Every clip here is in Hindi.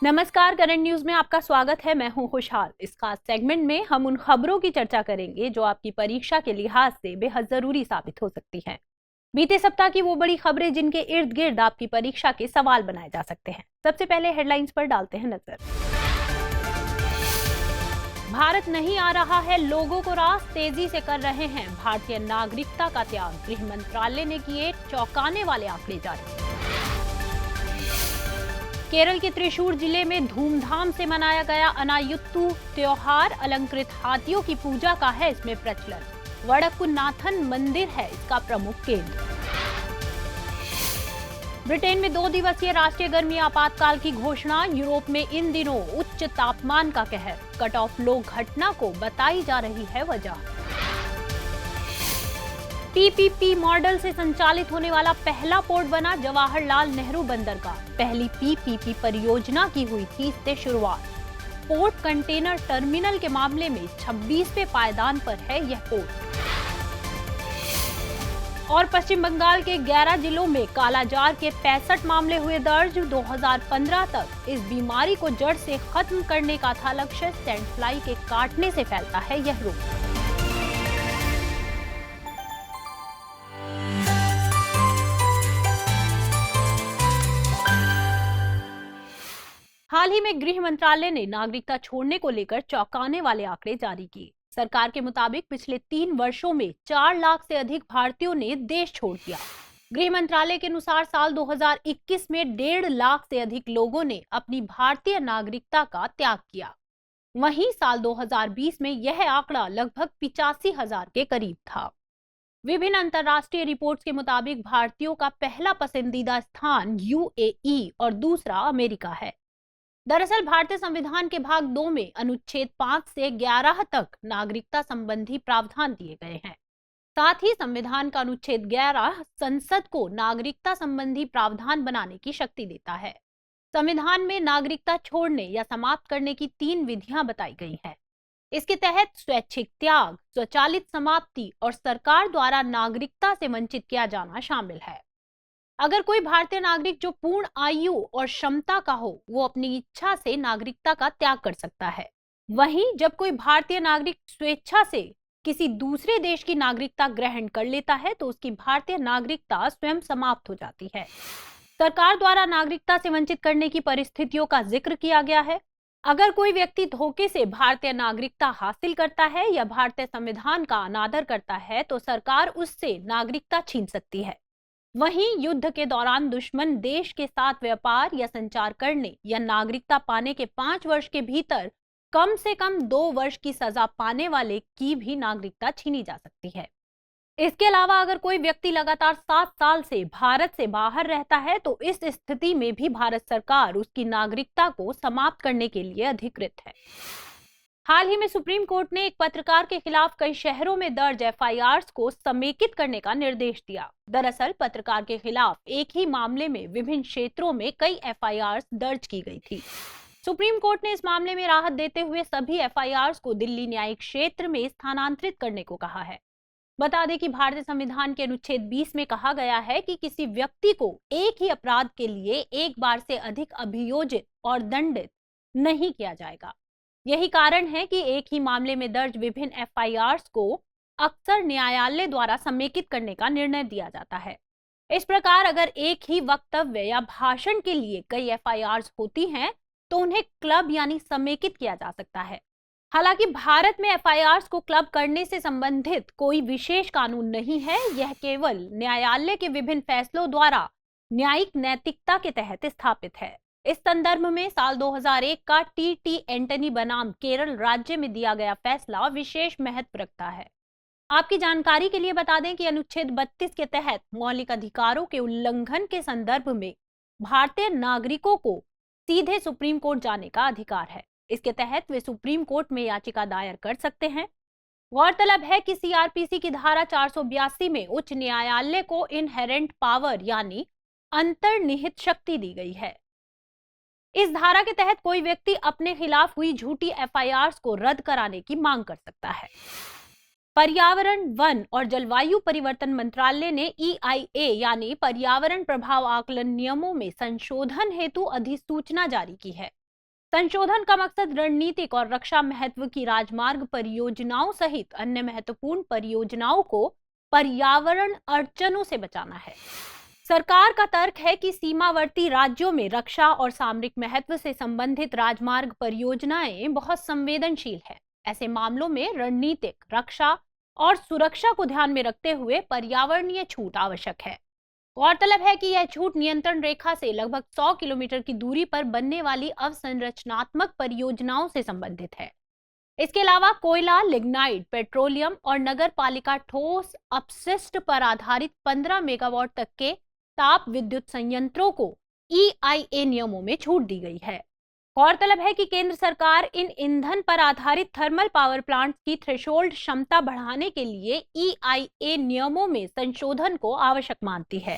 नमस्कार, करंट न्यूज में आपका स्वागत है। मैं हूं खुशहाल। इस खास सेगमेंट में हम उन खबरों की चर्चा करेंगे जो आपकी परीक्षा के लिहाज से बेहद जरूरी साबित हो सकती हैं। बीते सप्ताह की वो बड़ी खबरें जिनके इर्द गिर्द आपकी परीक्षा के सवाल बनाए जा सकते हैं। सबसे पहले हेडलाइंस पर डालते हैं नजर। भारत नहीं आ रहा है लोगों को रास, तेजी से कर रहे हैं भारतीय नागरिकता का त्याग। गृह मंत्रालय ने किए चौंकाने वाले आंकड़े जारी। केरल के त्रिशूर जिले में धूमधाम से मनाया गया अनायुत्तु त्योहार। अलंकृत हाथियों की पूजा का है इसमें प्रचलन। वडक्कुनाथन मंदिर है इसका प्रमुख केंद्र। ब्रिटेन में 2 दिवसीय राष्ट्रीय गर्मी आपातकाल की घोषणा। यूरोप में इन दिनों उच्च तापमान का कहर। कट ऑफ लो घटना को बताई जा रही है वजह। पीपीपी मॉडल से संचालित होने वाला पहला पोर्ट बना जवाहरलाल नेहरू बंदरगाह। पहली पीपीपी परियोजना की हुई थी इससे शुरुआत। पोर्ट कंटेनर टर्मिनल के मामले में 26वें पायदान पर है यह पोर्ट। और पश्चिम बंगाल के 11 जिलों में कालाजार के 65 मामले हुए दर्ज। 2015 तक इस बीमारी को जड़ से खत्म करने का था लक्ष्य। सैंड फ्लाई के काटने से फैलता है यह रोग। हाल ही में गृह मंत्रालय ने नागरिकता छोड़ने को लेकर चौंकाने वाले आंकड़े जारी किए। सरकार के मुताबिक पिछले 3 वर्षों में 4 लाख से अधिक भारतीयों ने देश छोड़ दिया। गृह मंत्रालय के अनुसार साल 2021 में 1.5 लाख से अधिक लोगों ने अपनी भारतीय नागरिकता का त्याग किया। वहीं साल 2020 में यह आंकड़ा लगभग 85,000 के करीब था। विभिन्न अंतर्राष्ट्रीय रिपोर्ट्स के मुताबिक भारतीयों का पहला पसंदीदा स्थान यूएई और दूसरा अमेरिका है। दरअसल भारतीय संविधान के भाग 2 में अनुच्छेद 5 से 11 तक नागरिकता संबंधी प्रावधान दिए गए हैं। साथ ही संविधान का अनुच्छेद 11 संसद को नागरिकता संबंधी प्रावधान बनाने की शक्ति देता है। संविधान में नागरिकता छोड़ने या समाप्त करने की 3 विधियां बताई गई हैं। इसके तहत स्वैच्छिक त्याग, स्वचालित समाप्ति और सरकार द्वारा नागरिकता से वंचित किया जाना शामिल है। अगर कोई भारतीय नागरिक जो पूर्ण आयु और क्षमता का हो, वो अपनी इच्छा से नागरिकता का त्याग कर सकता है। वहीं जब कोई भारतीय नागरिक स्वेच्छा से किसी दूसरे देश की नागरिकता ग्रहण कर लेता है तो उसकी भारतीय नागरिकता स्वयं समाप्त हो जाती है। सरकार द्वारा नागरिकता से वंचित करने की परिस्थितियों का जिक्र किया गया है। अगर कोई व्यक्ति धोखे से भारतीय नागरिकता हासिल करता है या भारतीय संविधान का अनादर करता है तो सरकार उससे नागरिकता छीन सकती है। वहीं युद्ध के दौरान दुश्मन देश के साथ व्यापार या संचार करने या नागरिकता पाने के 5 वर्ष के भीतर कम से कम 2 वर्ष की सजा पाने वाले की भी नागरिकता छीनी जा सकती है। इसके अलावा अगर कोई व्यक्ति लगातार 7 साल से भारत से बाहर रहता है तो इस स्थिति में भी भारत सरकार उसकी नागरिकता को समाप्त करने के लिए अधिकृत है। हाल ही में सुप्रीम कोर्ट ने एक पत्रकार के खिलाफ कई शहरों में दर्ज एफआईआर्स को समेकित करने का निर्देश दिया। दरअसल पत्रकार के खिलाफ एक ही मामले में विभिन्न क्षेत्रों में कई एफआईआर्स दर्ज की गई थी। सुप्रीम कोर्ट ने इस मामले में राहत देते हुए सभी एफआईआर्स को दिल्ली न्यायिक क्षेत्र में स्थानांतरित करने को कहा है। बता दें कि भारतीय संविधान के अनुच्छेद 20 में कहा गया है कि किसी व्यक्ति को एक ही अपराध के लिए एक बार से अधिक अभियोजित और दंडित नहीं किया जाएगा। यही कारण है कि एक ही मामले में दर्ज विभिन्न एफआईआर्स को अक्सर न्यायालय द्वारा समेकित करने का निर्णय दिया जाता है। इस प्रकार अगर एक ही वक्तव्य या भाषण के लिए कई एफआईआर्स होती हैं तो उन्हें क्लब यानी समेकित किया जा सकता है। हालांकि भारत में एफआईआर्स को क्लब करने से संबंधित कोई विशेष कानून नहीं है। यह केवल न्यायालय के विभिन्न फैसलों द्वारा न्यायिक नैतिकता के तहत स्थापित है। इस संदर्भ में साल 2001 का टी एंटनी बनाम केरल राज्य में दिया गया फैसला विशेष महत्व रखता है। आपकी जानकारी के लिए बता दें कि अनुच्छेद 32 के तहत मौलिक अधिकारों के उल्लंघन के संदर्भ में भारतीय नागरिकों को सीधे सुप्रीम कोर्ट जाने का अधिकार है। इसके तहत वे सुप्रीम कोर्ट में याचिका दायर कर सकते हैं। गौरतलब है कि सीआरपीसी की धारा 482 में उच्च न्यायालय को इनहेरेंट पावर यानी अंतर्निहित शक्ति दी गई है। इस धारा के तहत कोई व्यक्ति अपने खिलाफ हुई झूठी एफआईआर्स को रद्द कराने की मांग कर सकता है। पर्यावरण, वन और जलवायु परिवर्तन मंत्रालय ने EIA यानी पर्यावरण प्रभाव आकलन नियमों में संशोधन हेतु अधिसूचना जारी की है। संशोधन का मकसद रणनीतिक और रक्षा महत्व की राजमार्ग परियोजनाओं सहित अन्य महत्वपूर्ण परियोजनाओं को पर्यावरण अड़चनों से बचाना है। सरकार का तर्क है कि सीमावर्ती राज्यों में रक्षा और सामरिक महत्व से संबंधित राजमार्ग परियोजनाएं बहुत संवेदनशील है। ऐसे मामलों में रणनीतिक, रक्षा और सुरक्षा को ध्यान में रखते हुए पर्यावरणीय छूट आवश्यक है। गौरतलब है कि यह छूट नियंत्रण रेखा से लगभग 100 किलोमीटर की दूरी पर बनने वाली अवसंरचनात्मक परियोजनाओं से संबंधित है। इसके अलावा कोयला, लिग्नाइट, पेट्रोलियम और नगर पालिका ठोस अपशिष्ट पर आधारित 15 मेगावाट तक के ताप विद्युत संयंत्रों को EIA नियमों में छूट दी गई है। गौरतलब है कि केंद्र सरकार इन ईंधन पर आधारित थर्मल पावर प्लांट की थ्रेशोल्ड क्षमता बढ़ाने के लिए EIA नियमों में संशोधन को आवश्यक मानती है।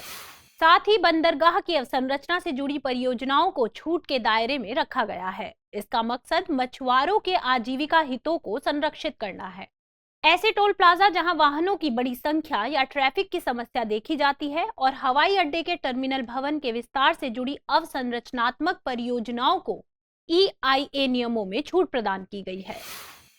साथ ही बंदरगाह की अवसंरचना से जुड़ी परियोजनाओं को छूट के दायरे में रखा गया है। इसका मकसद मछुआरों के आजीविका हितों को संरक्षित करना है। ऐसे टोल प्लाजा जहां वाहनों की बड़ी संख्या या ट्रैफिक की समस्या देखी जाती है और हवाई अड्डे के टर्मिनल भवन के विस्तार से जुड़ी अवसंरचनात्मक परियोजनाओं को EIA नियमों में छूट प्रदान की गई है।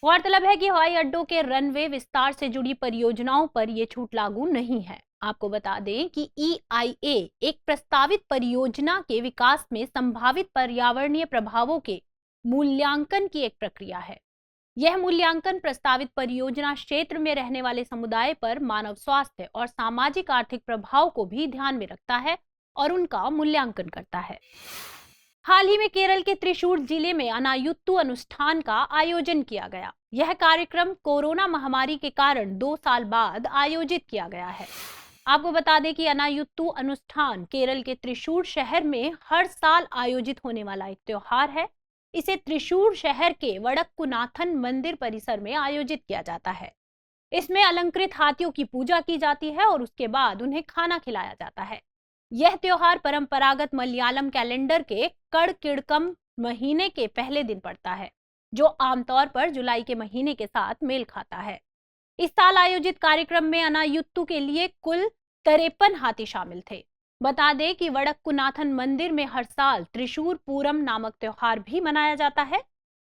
गौरतलब है कि हवाई अड्डों के रनवे विस्तार से जुड़ी परियोजनाओं पर यह छूट लागू नहीं है। आपको बता दें कि EIA एक प्रस्तावित परियोजना के विकास में संभावित पर्यावरणीय प्रभावों के मूल्यांकन की एक प्रक्रिया है। यह मूल्यांकन प्रस्तावित परियोजना क्षेत्र में रहने वाले समुदाय पर मानव स्वास्थ्य और सामाजिक आर्थिक प्रभाव को भी ध्यान में रखता है और उनका मूल्यांकन करता है। हाल ही में केरल के त्रिशूर जिले में अनायुत्तु अनुष्ठान का आयोजन किया गया। यह कार्यक्रम कोरोना महामारी के कारण 2 साल बाद आयोजित किया गया है। आपको बता दें कि अनायुत्तु अनुष्ठान केरल के त्रिशूर शहर में हर साल आयोजित होने वाला एक त्योहार है। इसे त्रिशूर शहर के वडक्कुनाथन मंदिर परिसर में आयोजित किया जाता है। इसमें अलंकृत हाथियों की पूजा की जाती है और उसके बाद उन्हें खाना खिलाया जाता है। यह त्योहार परंपरागत मलयालम कैलेंडर के कड़किड़कम महीने के पहले दिन पड़ता है, जो आमतौर पर जुलाई के महीने के साथ मेल खाता है। इस साल आयोजित कार्यक्रम में अनायुत्तु के लिए कुल 53 हाथी शामिल थे। बता दें कि वडक्कुनाथन मंदिर में हर साल त्रिशूर पूरम नामक त्योहार भी मनाया जाता है।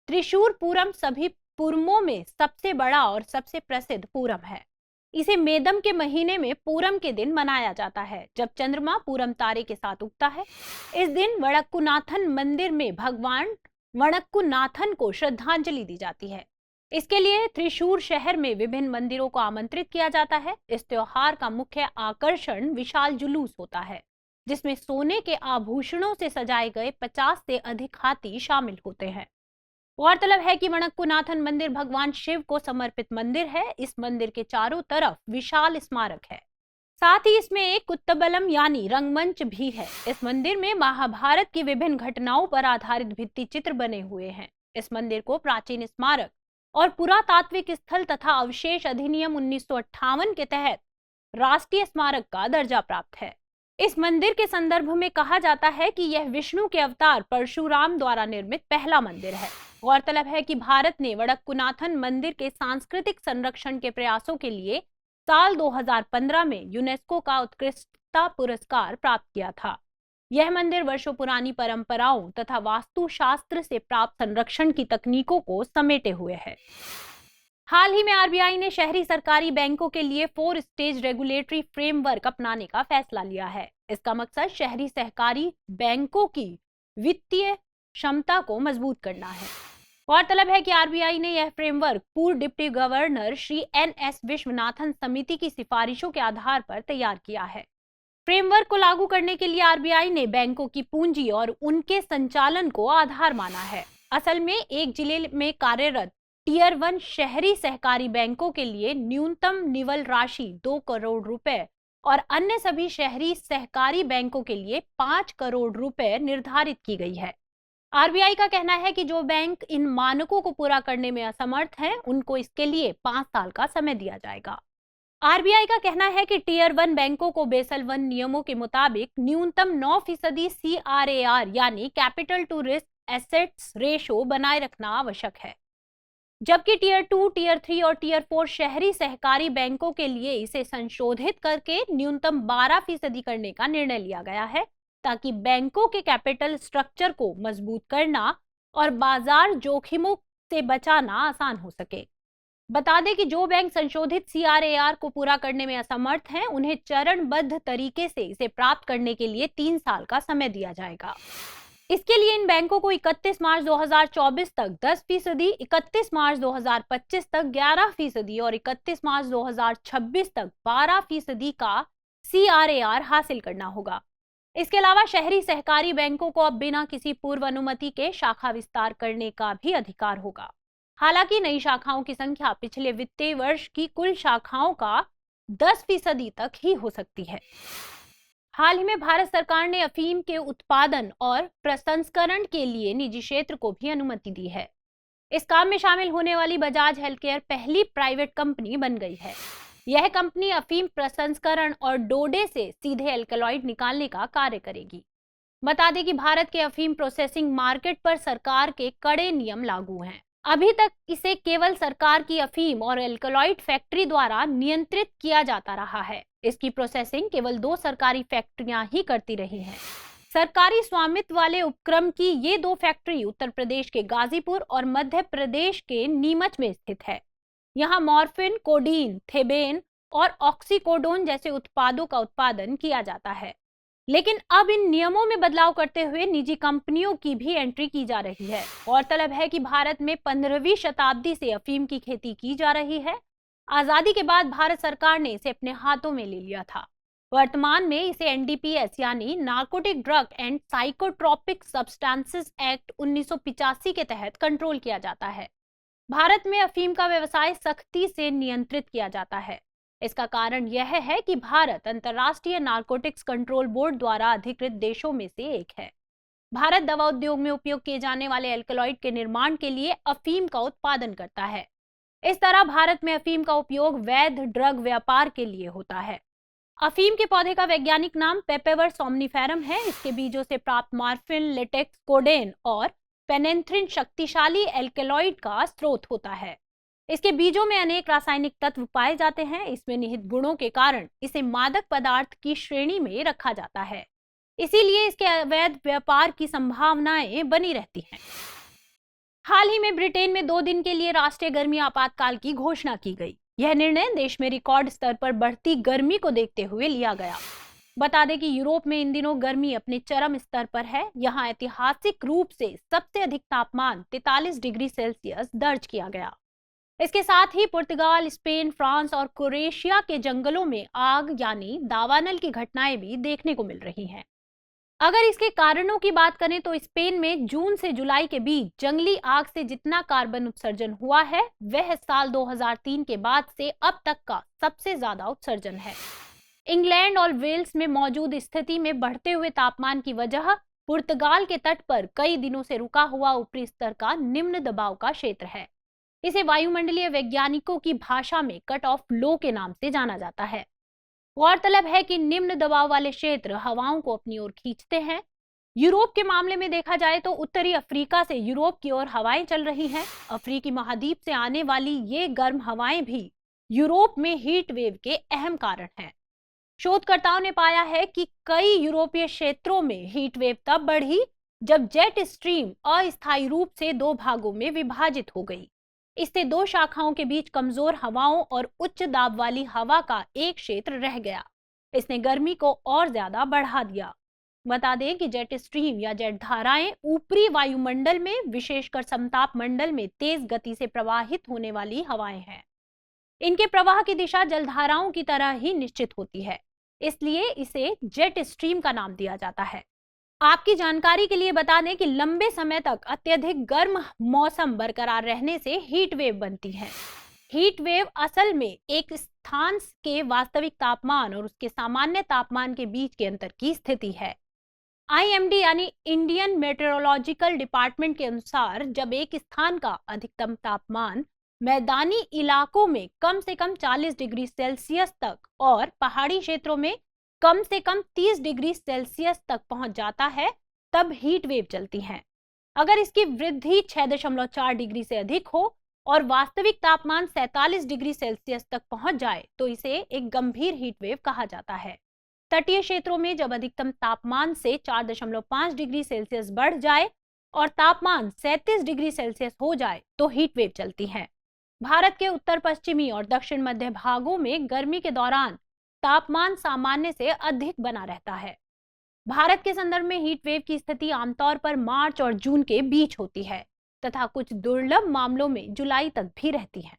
त्रिशूर पूरम सभी पूरमों में सबसे बड़ा और सबसे प्रसिद्ध पूरम है। इसे मेदम के महीने में पूरम के दिन मनाया जाता है, जब चंद्रमा पूरम तारे के साथ उगता है। इस दिन वडक्कुनाथन मंदिर में भगवान वडक्कुनाथन को श्रद्धांजलि दी जाती है। इसके लिए त्रिशूर शहर में विभिन्न मंदिरों को आमंत्रित किया जाता है। इस त्योहार का मुख्य आकर्षण विशाल जुलूस होता है, जिसमें सोने के आभूषणों से सजाए गए 50 से अधिक हाथी शामिल होते हैं। गौरतलब है कि वडक्कुनाथन मंदिर भगवान शिव को समर्पित मंदिर है। इस मंदिर के चारों तरफ विशाल स्मारक है। साथ ही इसमें एक कुत्तबलम यानी रंगमंच भी है। इस मंदिर में महाभारत की विभिन्न घटनाओं पर आधारित भित्ति चित्र बने हुए हैं। इस मंदिर को प्राचीन स्मारक और पुरातात्विक स्थल तथा अवशेष अधिनियम 1958 के तहत राष्ट्रीय स्मारक का दर्जा प्राप्त है। इस मंदिर के संदर्भ में कहा जाता है कि यह विष्णु के अवतार परशुराम द्वारा निर्मित पहला मंदिर है। गौरतलब है कि भारत ने वडक्कुनाथन मंदिर के सांस्कृतिक संरक्षण के प्रयासों के लिए साल 2015 में यूनेस्को का उत्कृष्टता पुरस्कार प्राप्त किया था। यह मंदिर वर्षों पुरानी परंपराओं तथा वास्तुशास्त्र से प्राप्त संरक्षण की तकनीकों को समेटे हुए है। हाल ही में RBI ने शहरी सरकारी बैंकों के लिए 4 स्टेज रेगुलेटरी फ्रेमवर्क अपनाने का फैसला लिया है। इसका मकसद शहरी सहकारी बैंकों की वित्तीय क्षमता को मजबूत करना है। गौरतलब है कि RBI ने यह फ्रेमवर्क पूर्व deputy governor Shri NS Viswanathan समिति की सिफारिशों के आधार पर तैयार किया है। फ्रेमवर्क को लागू करने के लिए RBI ने बैंकों की पूंजी और उनके संचालन को आधार माना है। असल में एक जिले में कार्यरत टियर 1 शहरी सहकारी बैंकों के लिए न्यूनतम निवल राशि 2 करोड़ रुपए और अन्य सभी शहरी सहकारी बैंकों के लिए 5 करोड़ रुपए निर्धारित की गई है। RBI का कहना है कि जो बैंक इन मानकों को पूरा करने में असमर्थ हैं, उनको इसके लिए 5 साल का समय दिया जाएगा। RBI का कहना है कि टियर 1 बैंकों को बेसल 1 नियमों के मुताबिक न्यूनतम 9% CRAR यानी capital to risk assets ratio बनाए रखना आवश्यक है, जबकि टियर 2, टियर 3 और टियर 4 शहरी सहकारी बैंकों के लिए इसे संशोधित करके न्यूनतम 12% करने का निर्णय लिया गया है, ताकि बैंकों के कैपिटल स्ट्रक्चर को मजबूत करना और बाजार जोखिमों से बचाना आसान हो सके। बता दें कि जो बैंक संशोधित CRAR को पूरा करने में असमर्थ हैं, उन्हें चरणबद्ध तरीके से इसे प्राप्त करने के लिए 3 साल का समय दिया जाएगा। इसके लिए इन बैंकों को 31 मार्च 2024 तक 10%, 31 मार्च 2025 तक 11% और 31 मार्च 2026 तक 12% का CRAR हासिल करना होगा। इसके अलावा शहरी सहकारी बैंकों को अब बिना किसी पूर्व अनुमति के शाखा विस्तार करने का भी अधिकार होगा। हालांकि नई शाखाओं की संख्या पिछले वित्तीय वर्ष की कुल शाखाओं का 10% तक ही हो सकती है। हाल ही में भारत सरकार ने अफीम के उत्पादन और प्रसंस्करण के लिए निजी क्षेत्र को भी अनुमति दी है। इस काम में शामिल होने वाली बजाज हेल्थकेयर पहली प्राइवेट कंपनी बन गई है। यह कंपनी अफीम प्रसंस्करण और डोडे से सीधे एल्कलॉइड निकालने का कार्य करेगी। बता दें कि भारत के अफीम प्रोसेसिंग मार्केट पर सरकार के कड़े नियम लागू हैं। अभी तक इसे केवल सरकार की अफीम और एल्कलॉइड फैक्ट्री द्वारा नियंत्रित किया जाता रहा है। इसकी प्रोसेसिंग केवल 2 सरकारी फैक्ट्रियां ही करती रही हैं। सरकारी स्वामित्व वाले उपक्रम की ये 2 फैक्ट्री उत्तर प्रदेश के गाजीपुर और मध्य प्रदेश के नीमच में स्थित है। यहाँ मॉर्फिन, कोडीन, थेबेन और ऑक्सीकोडोन जैसे उत्पादों का उत्पादन किया जाता है। लेकिन अब इन नियमों में बदलाव करते हुए निजी कंपनियों की भी एंट्री की जा रही है। गौरतलब है कि भारत में 15वीं शताब्दी से अफीम की खेती की जा रही है। आजादी के बाद भारत सरकार ने इसे अपने हाथों में ले लिया था। वर्तमान में इसे NDPS यानी narcotic drug and psychotropic substances act 1985 के तहत कंट्रोल किया जाता है। भारत में अफीम का व्यवसाय सख्ती से नियंत्रित किया जाता है। इसका कारण यह है कि भारत अंतर्राष्ट्रीय नार्कोटिक्स कंट्रोल बोर्ड द्वारा अधिकृत देशों में से एक है। भारत दवा उद्योग में उपयोग किए जाने वाले एल्कलॉइड के निर्माण के लिए अफीम का उत्पादन करता है। इस तरह भारत में अफीम का उपयोग वैध ड्रग व्यापार के लिए होता है। अफीम के पौधे का वैज्ञानिक नाम पेपेवर सोमनिफेरम है। इसके बीजों से प्राप्त मॉर्फिन, लेटेक्स, कोडेन और पेनेंथ्रिन शक्तिशाली एल्कलॉइड का स्रोत होता है। इसके बीजों में अनेक रासायनिक तत्व पाए जाते हैं। इसमें निहित गुणों के कारण इसे मादक पदार्थ की श्रेणी में रखा जाता है। इसीलिए इसके अवैध व्यापार की संभावनाएं बनी रहती हैं। हाल ही में ब्रिटेन में 2 दिन के लिए राष्ट्रीय गर्मी आपातकाल की घोषणा की गई। यह निर्णय देश में रिकॉर्ड स्तर पर बढ़ती गर्मी को देखते हुए लिया गया। बता दें कि यूरोप में इन दिनों गर्मी अपने चरम स्तर पर है। यहाँ ऐतिहासिक रूप से सबसे अधिक तापमान 43 डिग्री सेल्सियस दर्ज किया गया। इसके साथ ही पुर्तगाल, स्पेन, फ्रांस और क्रोएशिया के जंगलों में आग यानी दावानल की घटनाएं भी देखने को मिल रही हैं। अगर इसके कारणों की बात करें तो स्पेन में जून से जुलाई के बीच जंगली आग से जितना कार्बन उत्सर्जन हुआ है वह साल 2003 के बाद से अब तक का सबसे ज्यादा उत्सर्जन है। इंग्लैंड और वेल्स में मौजूद स्थिति में बढ़ते हुए तापमान की वजह पुर्तगाल के तट पर कई दिनों से रुका हुआ ऊपरी स्तर का निम्न दबाव का क्षेत्र है। इसे वायुमंडलीय वैज्ञानिकों की भाषा में कट ऑफ लो के नाम से जाना जाता है। गौरतलब है कि निम्न दबाव वाले क्षेत्र हवाओं को अपनी ओर खींचते हैं। यूरोप के मामले में देखा जाए तो उत्तरी अफ्रीका से यूरोप की ओर हवाएं चल रही हैं। अफ्रीकी महाद्वीप से आने वाली ये गर्म हवाएं भी यूरोप में हीट वेव के अहम कारण हैं। शोधकर्ताओं ने पाया है कि कई यूरोपीय क्षेत्रों में हीट वेव तब बढ़ी जब जेट स्ट्रीम अस्थायी रूप से 2 भागों में विभाजित हो गई। इससे 2 शाखाओं के बीच कमजोर हवाओं और उच्च दाब वाली हवा का एक क्षेत्र रह गया। इसने गर्मी को और ज्यादा बढ़ा दिया। बता दें कि जेट स्ट्रीम या जेट धाराएं ऊपरी वायुमंडल में, विशेषकर समताप मंडल में तेज गति से प्रवाहित होने वाली हवाएं हैं। इनके प्रवाह की दिशा जलधाराओं की तरह ही निश्चित होती है, इसलिए इसे जेट स्ट्रीम का नाम दिया जाता है। आपकी जानकारी के लिए बता दें कि लंबे समय तक अत्यधिक गर्म मौसम बरकरार रहने से हीट वेव बनती है। हीट वेव असल में एक स्थान के वास्तविक तापमान और उसके सामान्य तापमान के बीच के अंतर की स्थिति है। IMD यानी इंडियन मेट्रोलॉजिकल डिपार्टमेंट के अनुसार जब एक स्थान का अधिकतम तापमान मैदानी इलाकों में कम से कम 40 डिग्री सेल्सियस तक और पहाड़ी क्षेत्रों में कम से कम 30 डिग्री सेल्सियस तक पहुंच जाता है, तब हीट वेव चलती हैं। अगर इसकी वृद्धि 6.4 डिग्री से अधिक हो और वास्तविक तापमान 47 डिग्री सेल्सियस तक पहुंच जाए तो इसे एक गंभीर हीट वेव कहा जाता है। तटीय क्षेत्रों में जब अधिकतम तापमान से 4.5 डिग्री सेल्सियस बढ़ जाए और तापमान 37 डिग्री सेल्सियस हो जाए तो हीट वेव चलती है। भारत के उत्तर पश्चिमी और दक्षिण मध्य भागों में गर्मी के दौरान तापमान सामान्य से अधिक बना रहता है। भारत के संदर्भ में हीट वेव की स्थिति आमतौर पर मार्च और जून के बीच होती है तथा कुछ दुर्लभ मामलों में जुलाई तक भी रहती है।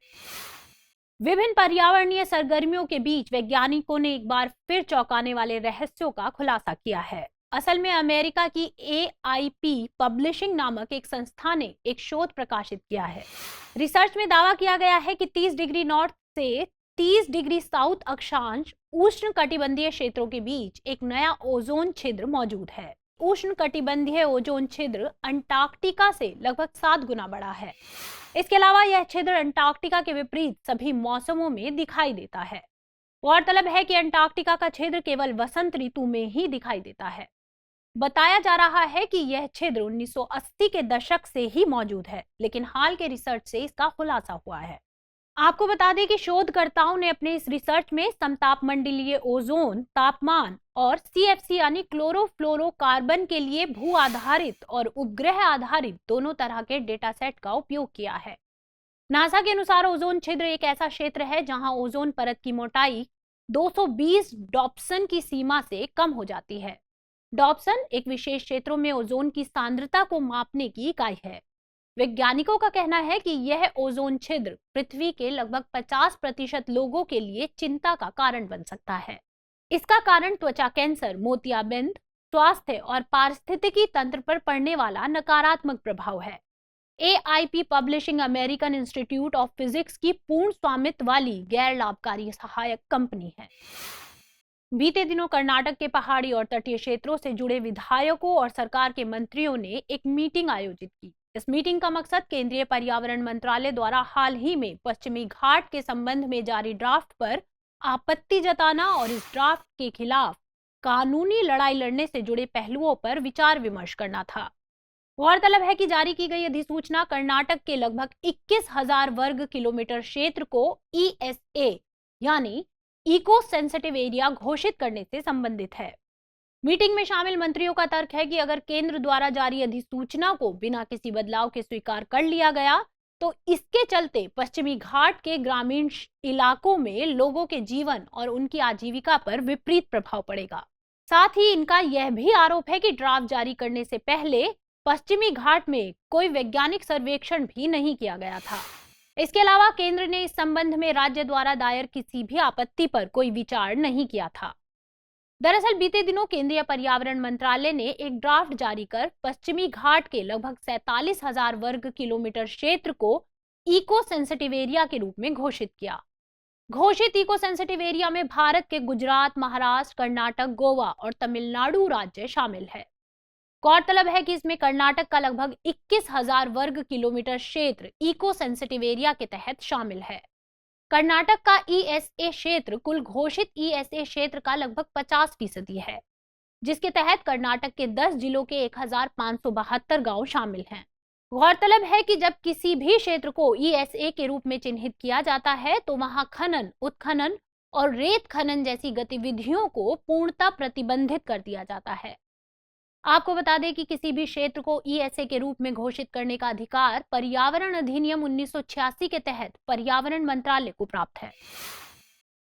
विभिन्न पर्यावरणीय सरगर्मियों के बीच वैज्ञानिकों ने एक बार फिर चौंकाने वाले रहस्यों का खुलासा किया है। असल में अमेरिका की AIP पब्लिशिंग नामक एक संस्था ने एक शोध प्रकाशित किया है। रिसर्च में दावा किया गया है कि 30 डिग्री नॉर्थ से 30 डिग्री साउथ अक्षांश उष्ण कटिबंधीय क्षेत्रों के बीच एक नया ओजोन छिद्र मौजूद है। उष्ण कटिबंधीय ओजोन छिद्र अंटार्कटिका से लगभग 7 गुना बड़ा है। इसके अलावा यह छिद्र अंटार्कटिका के विपरीत सभी मौसमों में दिखाई देता है। गौरतलब है कि अंटार्कटिका का छिद्र केवल वसंत ऋतु में ही दिखाई देता है। बताया जा रहा है कि यह छिद्र 1980 के दशक से ही मौजूद है, लेकिन हाल के रिसर्च से इसका खुलासा हुआ है। आपको बता दें कि शोधकर्ताओं ने अपने इस रिसर्च में समतापमंडलीय ओजोन तापमान और CFC यानी क्लोरोफ्लोरोकार्बन के लिए भू आधारित और उपग्रह आधारित दोनों तरह के डेटा सेट का उपयोग किया है। नासा के अनुसार ओजोन छिद्र एक ऐसा क्षेत्र है जहां ओजोन परत की मोटाई 220 डॉप्सन की सीमा से कम हो जाती है। डॉप्सन एक विशेष क्षेत्रों में ओजोन की सांद्रता को मापने की इकाई है। वैज्ञानिकों का कहना है कि यह ओजोन छिद्र पृथ्वी के लगभग 50% लोगों के लिए चिंता का कारण बन सकता है। इसका कारण त्वचा कैंसर, मोतियाबिंद, स्वास्थ्य और पारिस्थितिकी तंत्र पर पड़ने वाला नकारात्मक प्रभाव है। AIP publishing American institute of physics की पूर्ण स्वामित्व वाली गैर लाभकारी सहायक कंपनी है। बीते दिनों कर्नाटक के पहाड़ी और तटीय क्षेत्रों से जुड़े विधायकों और सरकार के मंत्रियों ने एक मीटिंग आयोजित की। इस मीटिंग का मकसद केंद्रीय पर्यावरण मंत्रालय द्वारा हाल ही में पश्चिमी घाट के संबंध में जारी ड्राफ्ट पर आपत्ति जताना और इस ड्राफ्ट के खिलाफ कानूनी लड़ाई लड़ने से जुड़े पहलुओं पर विचार विमर्श करना था। गौरतलब है कि जारी की गई अधिसूचना कर्नाटक के लगभग 21,000 वर्ग किलोमीटर क्षेत्र को ESA यानी इको सेंसिटिव एरिया घोषित करने से संबंधित है। मीटिंग में शामिल मंत्रियों का तर्क है कि अगर केंद्र द्वारा जारी अधिसूचना को बिना किसी बदलाव के स्वीकार कर लिया गया तो इसके चलते पश्चिमी घाट के ग्रामीण इलाकों में लोगों के जीवन और उनकी आजीविका पर विपरीत प्रभाव पड़ेगा। साथ ही इनका यह भी आरोप है कि ड्राफ्ट जारी करने से पहले पश्चिमी घाट में कोई वैज्ञानिक सर्वेक्षण भी नहीं किया गया था। इसके अलावा केंद्र ने इस संबंध में राज्य द्वारा दायर किसी भी आपत्ति पर कोई विचार नहीं किया था। दरअसल बीते दिनों केंद्रीय पर्यावरण मंत्रालय ने एक ड्राफ्ट जारी कर पश्चिमी घाट के लगभग 47,000 वर्ग किलोमीटर क्षेत्र को इको सेंसिटिव एरिया के रूप में घोषित किया। घोषित इको सेंसिटिव एरिया में भारत के गुजरात, महाराष्ट्र, कर्नाटक, गोवा और तमिलनाडु राज्य शामिल है। गौरतलब है कि इसमें कर्नाटक का लगभग 21,000 वर्ग किलोमीटर क्षेत्र इको सेंसिटिव एरिया के तहत शामिल है। कर्नाटक का ESA क्षेत्र कुल घोषित ESA क्षेत्र का लगभग 50% है, जिसके तहत कर्नाटक के 10 जिलों के 1,572 गांव शामिल हैं। गौरतलब है कि जब किसी भी क्षेत्र को ESA के रूप में चिन्हित किया जाता है तो वहां खनन, उत्खनन और रेत खनन जैसी गतिविधियों को पूर्णतः प्रतिबंधित कर दिया जाता है। आपको बता दें कि किसी भी क्षेत्र को ESA के रूप में घोषित करने का अधिकार पर्यावरण अधिनियम 1986 के तहत पर्यावरण मंत्रालय को प्राप्त है।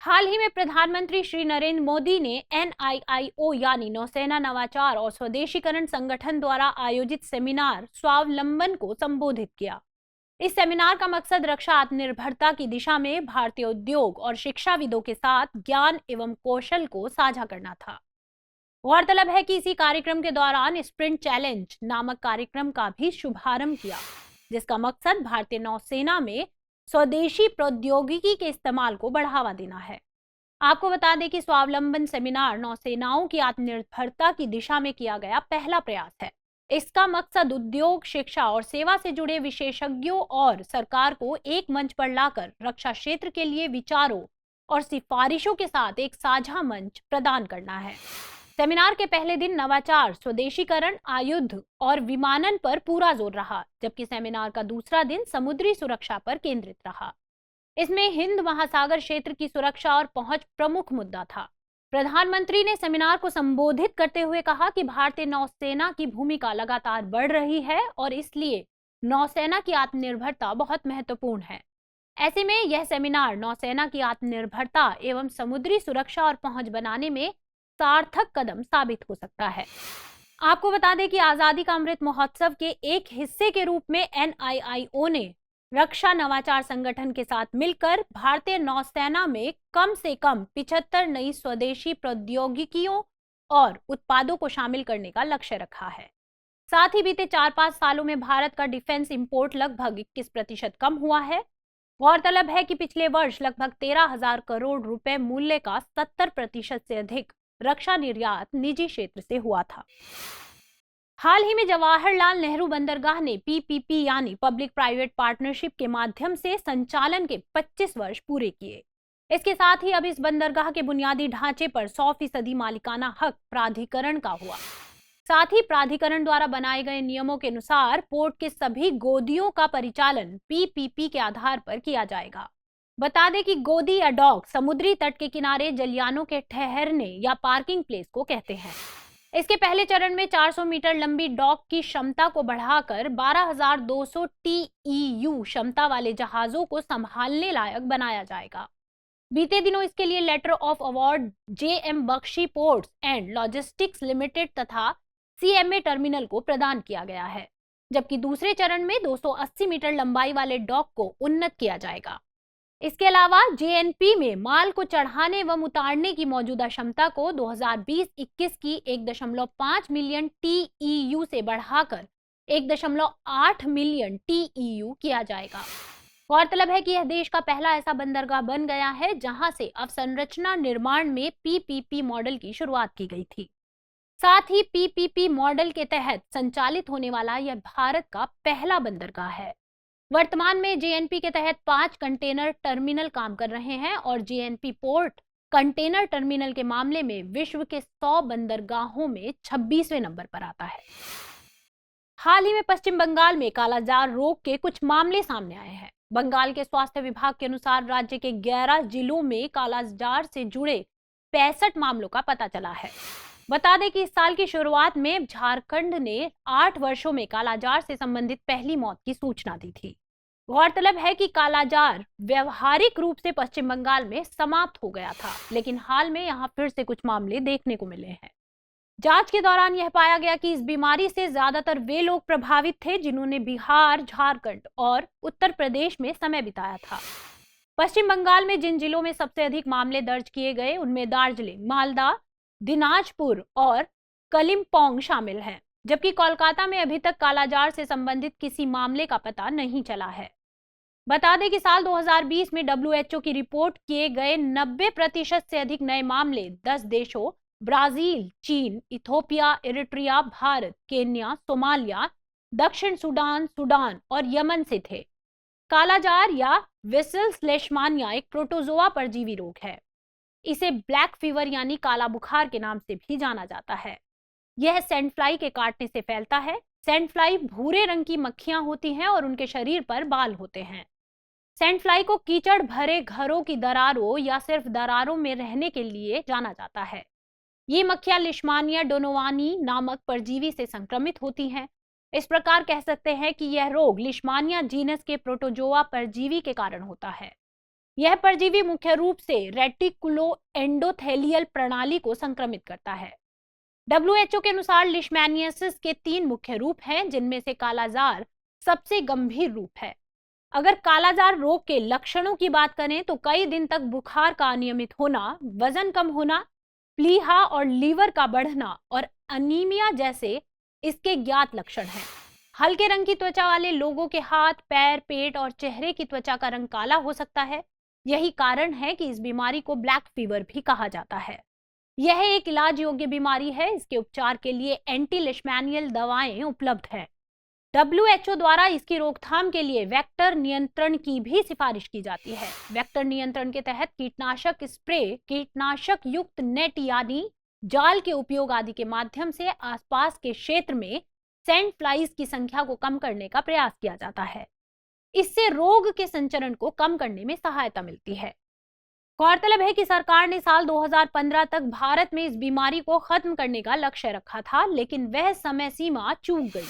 हाल ही में प्रधानमंत्री श्री नरेंद्र मोदी ने NIIO यानी नौसेना नवाचार और स्वदेशीकरण संगठन द्वारा आयोजित सेमिनार स्वावलंबन को संबोधित किया। इस सेमिनार का मकसद रक्षा आत्मनिर्भरता की दिशा में भारतीय उद्योग और शिक्षाविदों के साथ ज्ञान एवं कौशल को साझा करना था। गौरतलब है कि इसी कार्यक्रम के दौरान स्प्रिंट चैलेंज नामक कार्यक्रम का भी शुभारंभ किया, जिसका मकसद भारतीय नौसेना में स्वदेशी प्रौद्योगिकी के इस्तेमाल को बढ़ावा देना है। आपको बता दें कि स्वावलंबन सेमिनार नौसेनाओं की आत्मनिर्भरता की दिशा में किया गया पहला प्रयास है। इसका मकसद उद्योग, शिक्षा और सेवा से जुड़े विशेषज्ञों और सरकार को एक मंच पर लाकर रक्षा क्षेत्र के लिए विचारों और सिफारिशों के साथ एक साझा मंच प्रदान करना है। सेमिनार के पहले दिन नवाचार, स्वदेशीकरण, आयुध और विमानन पर पूरा जोर रहा, जबकि सेमिनार का दूसरा दिन समुद्री सुरक्षा पर केंद्रित रहा। इसमें हिंद महासागर क्षेत्र की सुरक्षा और पहुंच प्रमुख मुद्दा था। प्रधानमंत्री ने सेमिनार को संबोधित करते हुए कहा कि भारतीय नौसेना की भूमिका लगातार बढ़ रही है और इसलिए नौसेना की आत्मनिर्भरता बहुत महत्वपूर्ण है। ऐसे में यह सेमिनार नौसेना की आत्मनिर्भरता एवं समुद्री सुरक्षा और पहुंच बनाने में सार्थक कदम साबित हो सकता है। आपको बता दें कि आजादी का अमृत महोत्सव के एक हिस्से के रूप में NIIO ने रक्षा नवाचार संगठन के साथ मिलकर भारतीय नौसेना में कम से कम 75 नई स्वदेशी प्रौद्योगिकियों और उत्पादों को शामिल करने का लक्ष्य रखा है। साथ ही बीते 4-5 सालों में भारत का डिफेंस इंपोर्ट लगभग 21% कम हुआ है। गौरतलब है कि पिछले वर्ष लगभग 13,000 करोड़ रुपए मूल्य का 70% से अधिक रक्षा निर्यात निजी क्षेत्र से हुआ था। हाल ही में जवाहरलाल नेहरू बंदरगाह ने PPP यानी पब्लिक प्राइवेट पार्टनरशिप के माध्यम से संचालन के 25 वर्ष पूरे किए। इसके साथ ही अब इस बंदरगाह के बुनियादी ढांचे पर 100% मालिकाना हक प्राधिकरण का हुआ। साथ ही प्राधिकरण द्वारा बनाए गए नियमों के अनुसार पोर्ट के सभी गोदियों का परिचालन PPP के आधार पर किया जाएगा। बता दें कि गोदी या डॉक समुद्री तट के किनारे जलयानों के ठहरने या पार्किंग प्लेस को कहते हैं। इसके पहले चरण में 400 मीटर लंबी डॉक की क्षमता को बढ़ाकर 12,200 TEU क्षमता वाले जहाजों को संभालने लायक बनाया जाएगा। बीते दिनों इसके लिए letter of award JM Bakshi ports and logistics limited तथा CMA टर्मिनल को प्रदान किया गया है, जबकि दूसरे चरण में 280 मीटर लंबाई वाले डॉक को उन्नत किया जाएगा। इसके अलावा JNP में माल को चढ़ाने एवं उतारने की मौजूदा क्षमता को 2020-21 की 1.5 मिलियन TEU से बढ़ाकर 1.8 मिलियन TEU किया जाएगा। गौरतलब है कि यह देश का पहला ऐसा बंदरगाह बन गया है जहां से अवसंरचना निर्माण में PPP मॉडल की शुरुआत की गई थी। साथ ही PPP मॉडल के तहत संचालित होने वाला यह भारत का पहला बंदरगाह है। वर्तमान में JNP के तहत 5 कंटेनर टर्मिनल काम कर रहे हैं और JNP पोर्ट कंटेनर टर्मिनल के मामले में विश्व के 100 बंदरगाहों में 26वें नंबर पर आता है। हाल ही में पश्चिम बंगाल में कालाजार रोग के कुछ मामले सामने आए हैं। बंगाल के स्वास्थ्य विभाग के अनुसार राज्य के 11 जिलों में कालाजार से जुड़े 65 मामलों का पता चला है। बता दें कि इस साल की शुरुआत में झारखंड ने 8 वर्षों में कालाजार से संबंधित पहली मौत की सूचना दी थी। गौरतलब है कि कालाजार व्यवहारिक रूप से पश्चिम बंगाल में समाप्त हो गया था, लेकिन हाल में यहां फिर से कुछ मामले देखने को मिले हैं। जांच के दौरान यह पाया गया कि इस बीमारी से ज्यादातर वे लोग प्रभावित थे जिन्होंने बिहार, झारखंड और उत्तर प्रदेश में समय बिताया था। पश्चिम बंगाल में जिन जिलों में सबसे अधिक मामले दर्ज किए गए उनमें दार्जिलिंग, मालदा, दिनाजपुर और कलिम्पोंग शामिल हैं, जबकि कोलकाता में अभी तक कालाजार से संबंधित किसी मामले का पता नहीं चला है। बता दें कि साल 2020 में WHO की रिपोर्ट किए गए 90% से अधिक नए मामले 10 देशों ब्राजील, चीन, Ethiopia, Eritrea, Bharat, Kenya, Somalia, दक्षिण सूडान, सूडान और यमन से थे। कालाजार या विसल्स लेशमानिया एक प्रोटोजोआ परजीवी रोग है। इसे ब्लैक फीवर यानी काला बुखार के नाम से भी जाना जाता है। यह सैंड फ्लाई के काटने से फैलता है। सैंड फ्लाई भूरे रंग की मक्खियां होती हैं और उनके शरीर पर बाल होते हैं। सैंड फ्लाई को कीचड़ भरे घरों की दरारों या सिर्फ दरारों में रहने के लिए जाना जाता है। ये मक्खियां लिशमानिया डोनोवानी नामक परजीवी से संक्रमित होती हैं। इस प्रकार कह सकते हैं कि यह रोग लिशमानिया जीनस के प्रोटोजोआ परजीवी के कारण होता है। यह परजीवी मुख्य रूप से रेटिकुलो एंडोथेलियल प्रणाली को संक्रमित करता है। WHO के अनुसार लिशमैनियासिस के 3 मुख्य रूप हैं, जिनमें से कालाजार सबसे गंभीर रूप है। अगर कालाजार रोग के लक्षणों की बात करें तो कई दिन तक बुखार का अनियमित होना, वजन कम होना, प्लीहा और लीवर का बढ़ना और अनीमिया जैसे इसके ज्ञात लक्षण हैं। हल्के रंग की त्वचा वाले लोगों के हाथ, पैर, पेट और चेहरे की त्वचा का रंग काला हो सकता है। यही कारण है कि इस बीमारी को ब्लैक फीवर भी कहा जाता है। यह एक इलाज योग्य बीमारी है। इसके उपचार के लिए एंटी लिशमैनियल दवाएं उपलब्ध हैं। WHO द्वारा इसकी रोकथाम के लिए वेक्टर नियंत्रण की भी सिफारिश की जाती है। वेक्टर नियंत्रण के तहत कीटनाशक स्प्रे, कीटनाशक युक्त नेट यानी जाल के उपयोग आदि के माध्यम से आसपास के क्षेत्र में सैंड फ्लाइज की संख्या को कम करने का प्रयास किया जाता है। इससे रोग के संचरण को कम करने में सहायता मिलती है। गौरतलब है कि सरकार ने साल 2015 तक भारत में इस बीमारी को खत्म करने का लक्ष्य रखा था, लेकिन वह समय सीमा चूक गई।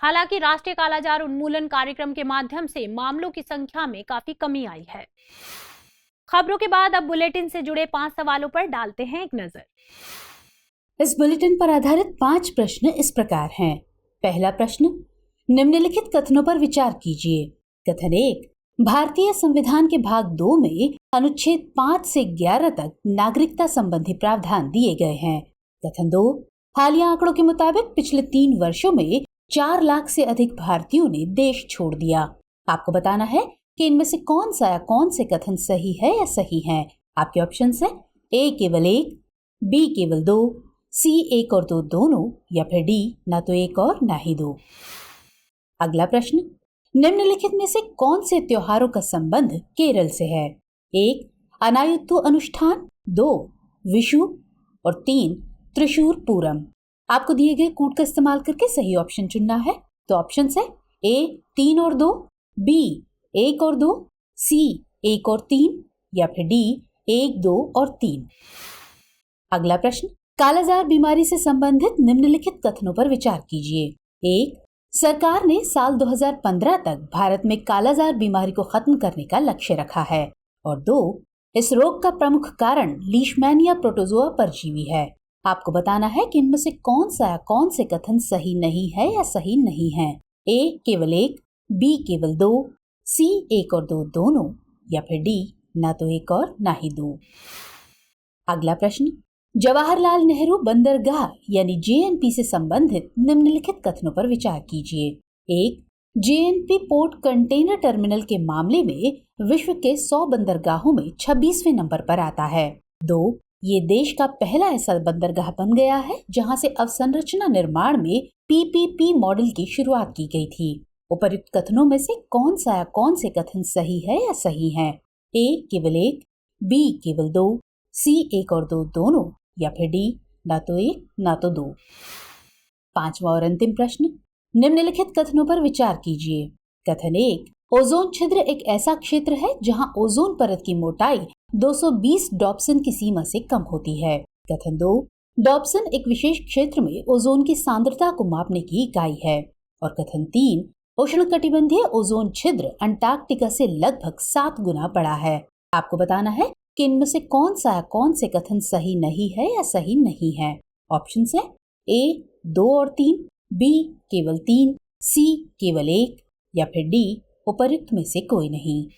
हालांकि राष्ट्रीय कालाजार उन्मूलन कार्यक्रम के माध्यम से मामलों की संख्या में काफी कमी आई है। खबरों के बाद अब बुलेटिन से जुड़े 5 सवालों पर डालते हैं एक नजर। इस बुलेटिन पर आधारित 5 प्रश्न इस प्रकार हैं। पहला प्रश्न, निम्नलिखित कथनों पर विचार कीजिए। कथन 1, भारतीय संविधान के भाग 2 में अनुच्छेद 5 से 11 तक नागरिकता संबंधी प्रावधान दिए गए हैं। कथन 2, हालिया आंकड़ों के मुताबिक पिछले 3 वर्षों में 4 लाख से अधिक भारतीयों ने देश छोड़ दिया। आपको बताना है कि इनमें से कौन सा या कौन से कथन सही है या सही है। आपके ऑप्शंस हैं ए केवल 1, बी केवल 2, सी 1 और 2 दोनों, या फिर डी ना तो 1 और ना ही 2। अगला प्रश्न, निम्नलिखित में से कौन से त्योहारों का संबंध केरल से है। 1, अनायुत्तु अनुष्ठान, 2, विशु और 3, त्रिशूर पूरम। आपको दिए गए कोड का इस्तेमाल करके सही ऑप्शन चुनना है। तो ऑप्शन है ए 3 और 2, बी 1 और 2, सी 1 और 3, या फिर डी 1, 2 और 3। अगला प्रश्न, कालाजार बीमारी से संबंधित निम्नलिखित कथनों पर विचार कीजिए। 1, सरकार ने साल 2015 तक भारत में कालाजार बीमारी को खत्म करने का लक्ष्य रखा है। और 2, इस रोग का प्रमुख कारण लीशमैनिया प्रोटोजोआ परजीवी है। आपको बताना है कि इनमें से कौन सा या कौन से कथन सही नहीं है या सही नहीं है। ए केवल 1, बी केवल 2, सी 1 और 2 दोनों, या फिर डी ना तो 1 और ना ही 2। अगला प्रश्न, जवाहरलाल नेहरू बंदरगाह यानी जेएनपी से संबंधित निम्नलिखित कथनों पर विचार कीजिए। 1, जेएनपी पोर्ट कंटेनर टर्मिनल के मामले में विश्व के 100 बंदरगाहों में 26वें नंबर पर आता है। 2, ये देश का पहला ऐसा बंदरगाह बन गया है जहां से अवसंरचना निर्माण में पीपीपी मॉडल की शुरुआत की गई थी। उपर्युक्त कथनों में से कौन सा या कौन से कथन सही है या सही है। ए केवल 1, बी केवल 2, सी 1 और 2 दोनों, या फिर डी ना तो 1 ना तो 2। 5वां और अंतिम प्रश्न, निम्नलिखित कथनों पर विचार कीजिए। कथन 1, ओजोन छिद्र एक ऐसा क्षेत्र है जहां ओजोन परत की मोटाई 220 डॉप्सन की सीमा से कम होती है। कथन 2, डॉप्सन एक विशेष क्षेत्र में ओजोन की सांद्रता को मापने की इकाई है। और कथन 3, उष्णकटिबंधीय ओजोन छिद्र अंटार्कटिका से लगभग 7 गुना बड़ा है। आपको बताना है कि इनमें से कौन सा या कौन से कथन सही नहीं है या सही नहीं है। ऑप्शंस है ए 2 और 3, बी केवल 3, सी केवल 1, या फिर डी उपर्युक्त में से कोई नहीं।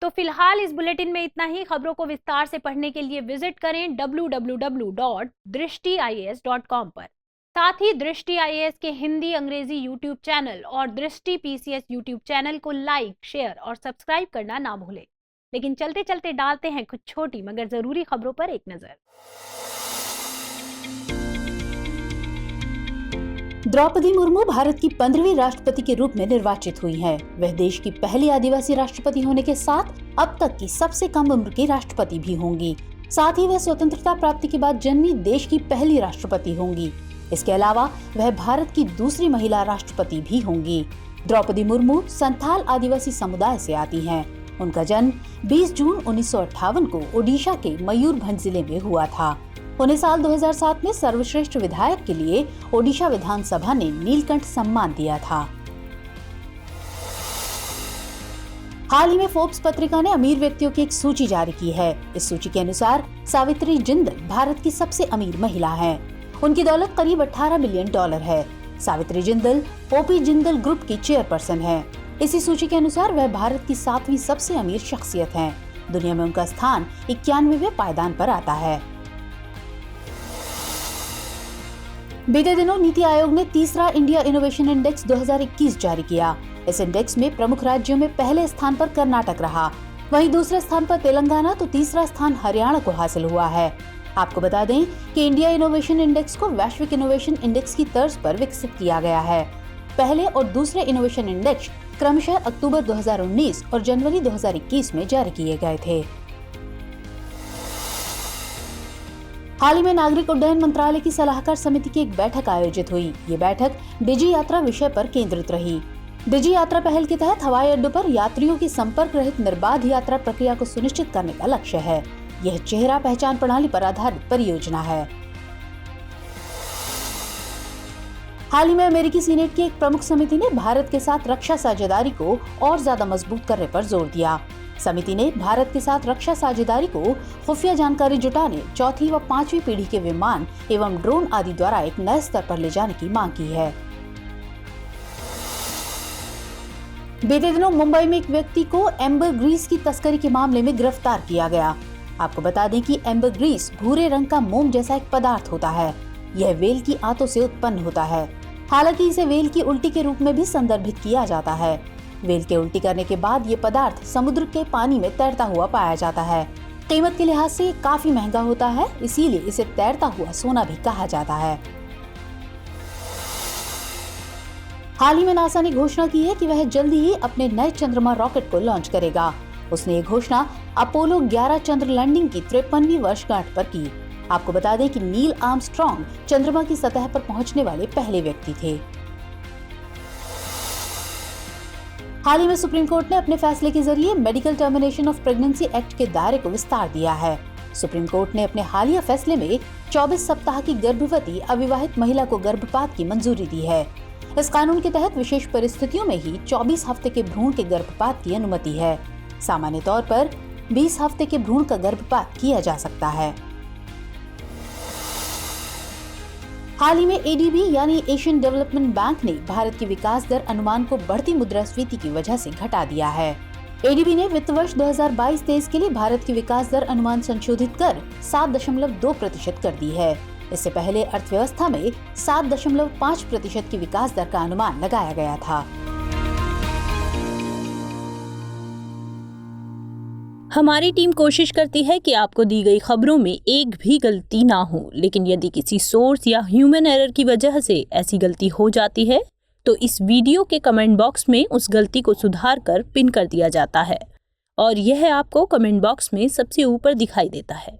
तो फिलहाल इस बुलेटिन में इतना ही। खबरों को विस्तार से पढ़ने के लिए विजिट करें www.drishtiias.com पर। साथ ही दृष्टि आईएएस के हिंदी अंग्रेजी यूट्यूब चैनल और दृष्टि पीसीएस यूट्यूब चैनल को लाइक, शेयर और सब्सक्राइब करना ना भूलें। लेकिन चलते चलते डालते हैं कुछ छोटी मगर जरूरी खबरों पर एक नजर। द्रौपदी मुर्मू भारत की 15वीं राष्ट्रपति के रूप में निर्वाचित हुई हैं। वह देश की पहली आदिवासी राष्ट्रपति होने के साथ अब तक की सबसे कम उम्र की राष्ट्रपति भी होंगी। साथ ही वह स्वतंत्रता प्राप्ति के बाद जन्मी देश की पहली राष्ट्रपति होंगी। इसके अलावा वह भारत की दूसरी महिला राष्ट्रपति भी होंगी। द्रौपदी मुर्मू संथाल आदिवासी समुदाय से आती हैं। उनका जन्म 20 जून 1958 को ओडिशा के मयूरभंज जिले में हुआ था। उन्हें साल 2007 में सर्वश्रेष्ठ विधायक के लिए ओडिशा विधानसभा ने नीलकंठ सम्मान दिया था। हाल ही में फोर्ब्स पत्रिका ने अमीर व्यक्तियों की एक सूची जारी की है। इस सूची के अनुसार सावित्री जिंदल भारत की सबसे अमीर महिला हैं। उनकी दौलत करीब $18 बिलियन है। सावित्री जिंदल ओपी जिंदल ग्रुप की चेयरपर्सन है। इसी सूची के अनुसार वह भारत की 7वीं सबसे अमीर शख्सियत हैं। दुनिया में उनका स्थान 91वें पायदान पर आता है। बीते दिनों नीति आयोग ने तीसरा इंडिया इनोवेशन इंडेक्स 2021 जारी किया। इस इंडेक्स में प्रमुख राज्यों में पहले स्थान पर कर्नाटक रहा, वहीं दूसरे स्थान पर तेलंगाना तो तीसरा स्थान हरियाणा को हासिल हुआ है। आपको बता दें कि इंडिया इनोवेशन इंडेक्स को वैश्विक इनोवेशन इंडेक्स की तर्ज पर विकसित किया गया है। पहले और दूसरे इनोवेशन इंडेक्स क्रमशः अक्टूबर 2019 और जनवरी 2021 में जारी किए गए थे। हाल ही में नागरिक उड्डयन मंत्रालय की सलाहकार समिति की एक बैठक आयोजित हुई। ये बैठक डिजी यात्रा विषय पर केंद्रित रही। डिजी यात्रा पहल के तहत हवाई अड्डों पर यात्रियों की संपर्क रहित निर्बाध यात्रा प्रक्रिया को सुनिश्चित करने का लक्ष्य है। यह चेहरा पहचान प्रणाली पर आधारित परियोजना है। हाल ही में अमेरिकी सीनेट की एक प्रमुख समिति ने भारत के साथ रक्षा साझेदारी को और ज्यादा मजबूत करने पर जोर दिया। समिति ने भारत के साथ रक्षा साझेदारी को खुफिया जानकारी जुटाने, चौथी व 5वीं पीढ़ी के विमान एवं ड्रोन आदि द्वारा एक नए स्तर पर ले जाने की मांग की है। बीते दिनों मुंबई में एक व्यक्ति को एम्बरग्रीस की तस्करी के मामले में गिरफ्तार किया गया। आपको बता दें कि एम्बरग्रीस भूरे रंग का मोम जैसा एक पदार्थ होता है। यह व्हेल की आंतों से उत्पन्न होता है। हालांकि इसे व्हेल की उल्टी के रूप में भी संदर्भित किया जाता है। व्हेल के उल्टी करने के बाद ये पदार्थ समुद्र के पानी में तैरता हुआ पाया जाता है। कीमत के लिहाज से काफी महंगा होता है, इसीलिए इसे तैरता हुआ सोना भी कहा जाता है। हाल ही में नासा ने घोषणा की है कि वह जल्दी ही अपने नए चंद्रमा रॉकेट को लॉन्च करेगा। उसने ये घोषणा अपोलो 11 चंद्र लैंडिंग की 53वीं वर्षगांठ पर की। आपको बता दें कि नील आर्मस्ट्रॉन्ग चंद्रमा की सतह पर पहुंचने वाले पहले व्यक्ति थे। हाल ही में सुप्रीम कोर्ट ने अपने फैसले के जरिए medical termination of pregnancy act के दायरे को विस्तार दिया है। सुप्रीम कोर्ट ने अपने हालिया फैसले में 24 सप्ताह की गर्भवती अविवाहित महिला को गर्भपात की मंजूरी दी है। इस कानून के तहत विशेष परिस्थितियों में ही 24 हफ्ते के भ्रूण के गर्भपात की अनुमति है। सामान्य तौर पर 20 हफ्ते के भ्रूण का गर्भपात किया जा सकता है। हाल ही में एडीबी यानी एशियन डेवलपमेंट बैंक ने भारत की विकास दर अनुमान को बढ़ती मुद्रास्फीति की वजह से घटा दिया है। एडीबी ने वित्त वर्ष 2022-23 के लिए भारत की विकास दर अनुमान संशोधित कर 7.2% कर दी है। इससे पहले अर्थव्यवस्था में 7.5% की विकास दर का अनुमान लगाया गया था। हमारी टीम कोशिश करती है कि आपको दी गई खबरों में एक भी गलती ना हो, लेकिन यदि किसी सोर्स या ह्यूमन एरर की वजह से ऐसी गलती हो जाती है तो इस वीडियो के कमेंट बॉक्स में उस गलती को सुधार कर पिन कर दिया जाता है और यह आपको कमेंट बॉक्स में सबसे ऊपर दिखाई देता है।